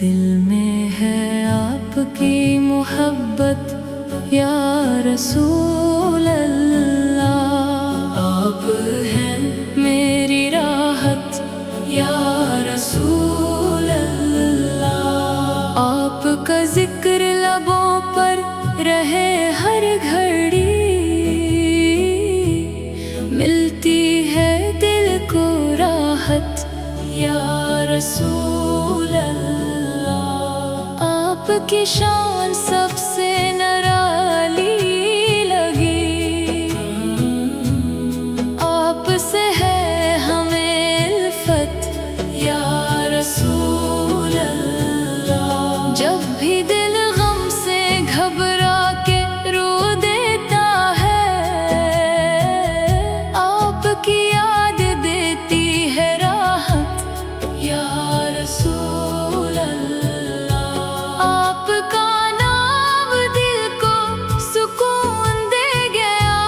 دل میں ہے آپ کی محبت یا رسول اللہ، آپ ہیں میری راحت یا رسول اللہ، آپ کا ذکر لبوں پر رہے ہر گھڑی، ملتی ہے دل کو راحت یا رسول اللہ، آپ کی شان سب سے نرالی لگی، آپ سے ہے ہمیں الفت یا رسول اللہ، جب بھی دل غم سے گھبرا کے رو دیتا ہے، آپ کی یاد دیتی ہے راحت یا رسول اللہ، آپ کا نام دل کو سکون دے گیا،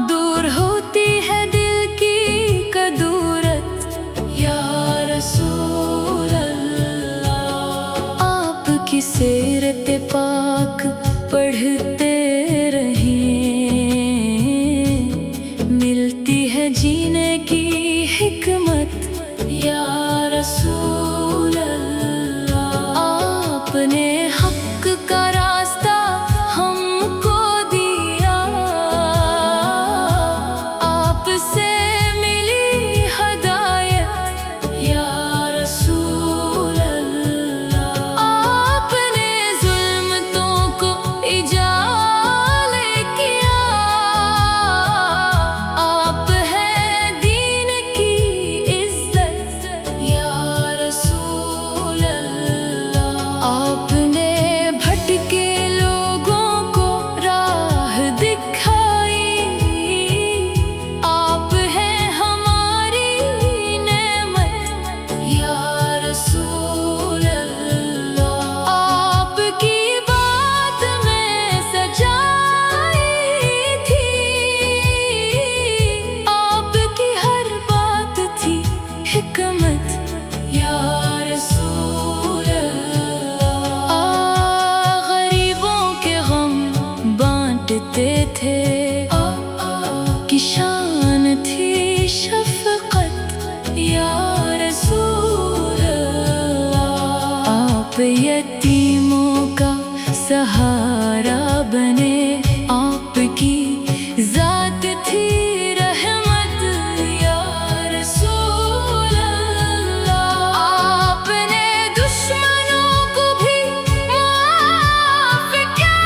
دور ہوتی ہے دل کی کدورت یا رسول اللہ، آپ کی سیرت پاک پڑھتے رہیں، ملتی ہے جینے کی حکمت یا رسول اللہ، آپ نے حق کا راستہ ہم کو دیا، آپ سے ملی ہدایت یا رسول اللہ، آپ نے ظلمتوں کو اجالے کیا، آپ ہے دین کی عزت یا رسول اللہ، آپ نے بھٹکے لوگوں کو راہ دکھائی، آپ ہیں ہماری نعمت یا رسول اللہ، آپ کی بات میں سچائی تھی، آپ کی ہر بات تھی حکمت یا رسول اللہ، غریبوں کے غم بانٹتے تھے، کی شان تھی شفقت یا رسول اللہ، آپ یتیموں کا سہارا بنے، آپ کی ذات تھی رحمت یا رسول اللہ، آپ نے دشمنوں کو بھی معاف کیا،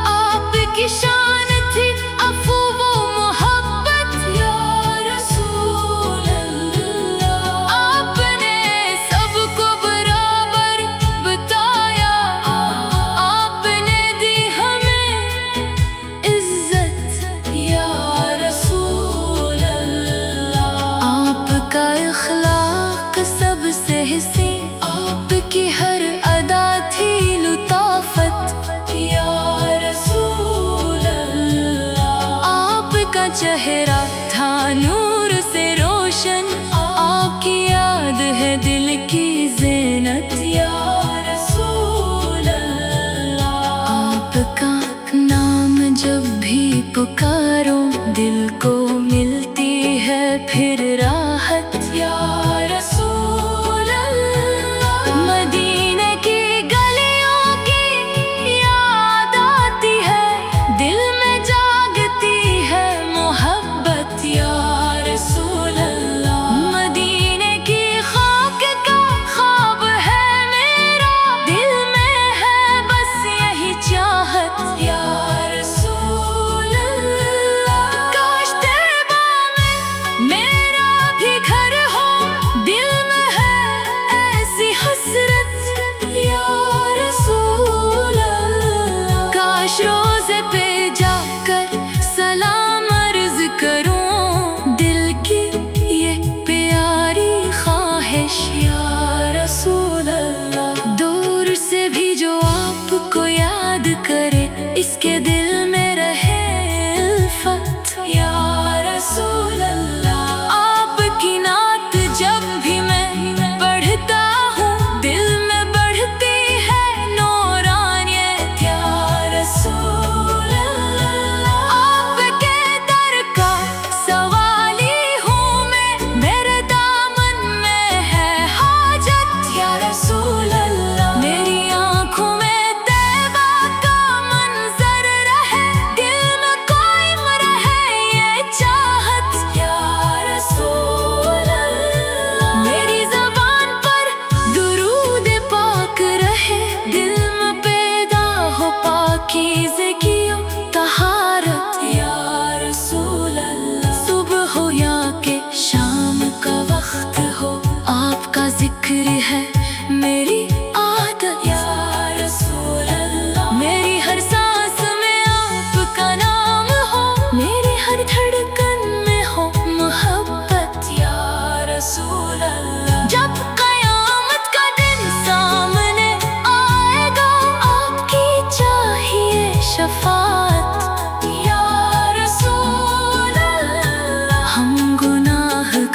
آپ کی شان تھی عفو و محبت یا رسول اللہ، آپ نے سب کو برابر بتایا، آپ نے دی ہمیں عزت یا رسول اللہ، آپ کا اخلاق سب سے حسین، آپ کی ہر ادا تھی لطافت یا رسول اللہ، آپ کا چہرہ تھا نور سے روشن، آپ کی یاد ہے دل کی زینت یا رسول اللہ، آپ کا نام جب بھی پکارو دل کو ملتی ہے پھر راحت یا رسول اللہ، مدینے کی گلیوں کی یاد آتی ہے، دل میں جاگتی ہے محبت یا رسول اللہ، مدینے کی خاک کا خواب ہے میرا، دل میں ہے بس یہی چاہت یا رسول اللہ، کاش طیبہ میں میرا بھی گھر ہو،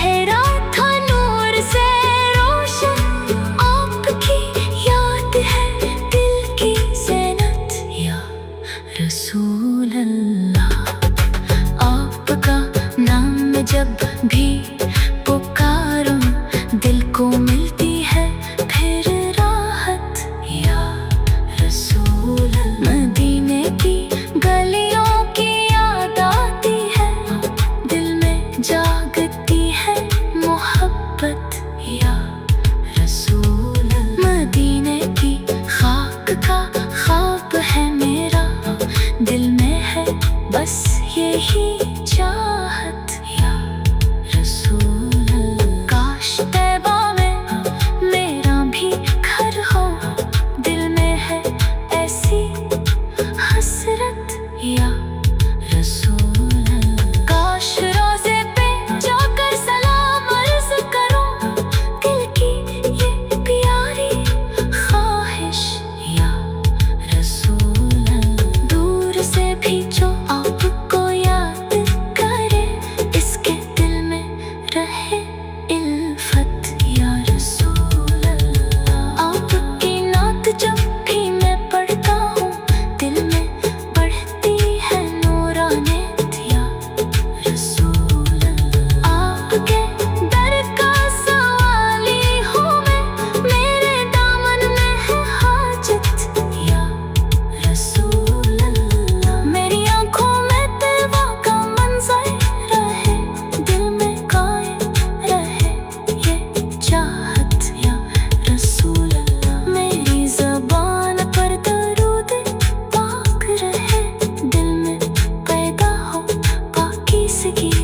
چہرہ تھا نور سے روشن، آپ کی یاد ہے دل کی زینت یا رسول اللہ۔ آپ کا نام جب بھی پکاروں دل کو ملتی ہے پھر راحت یا رسول اللہ۔ مدینے کی گلیوں کی یاد آتی ہے، دل میں جاگتی ہے محبت یا رسول اللہ۔ مدینے کی خاک کا خواب ہے میرا، دل میں ہے بس یہی چاہت یا رسول اللہ۔ کاش طیبہ میں میرا بھی گھر ہو، دل میں ہے ایسی حسرت یا رسول اللہ۔ کاش روزے پہ جا کر سلام عرض کروں، دل کی یہ پیاری خواہش یا رسول اللہ۔ دور سے بھی جو آپ کو یاد کرے، اس کے دل میں رہے الفت یا رسول اللہ۔ آپ کی نعت جب بھی میں پڑھتا ہوں، دل میں بڑھتی ہے نورانیت یا رسول اللہ۔ آپ کے در کا سوالی ہوں میں، میرے دامن میں ہے حاجت یا رسول اللہ۔ میری آنکھوں میں طیبہ کا منظر رہے، دل میں قائم رہے یہ چاہت یا رسول اللہ۔ میری زبان پر درود پاک رہے، دل میں پیدا ہو پاکیزگی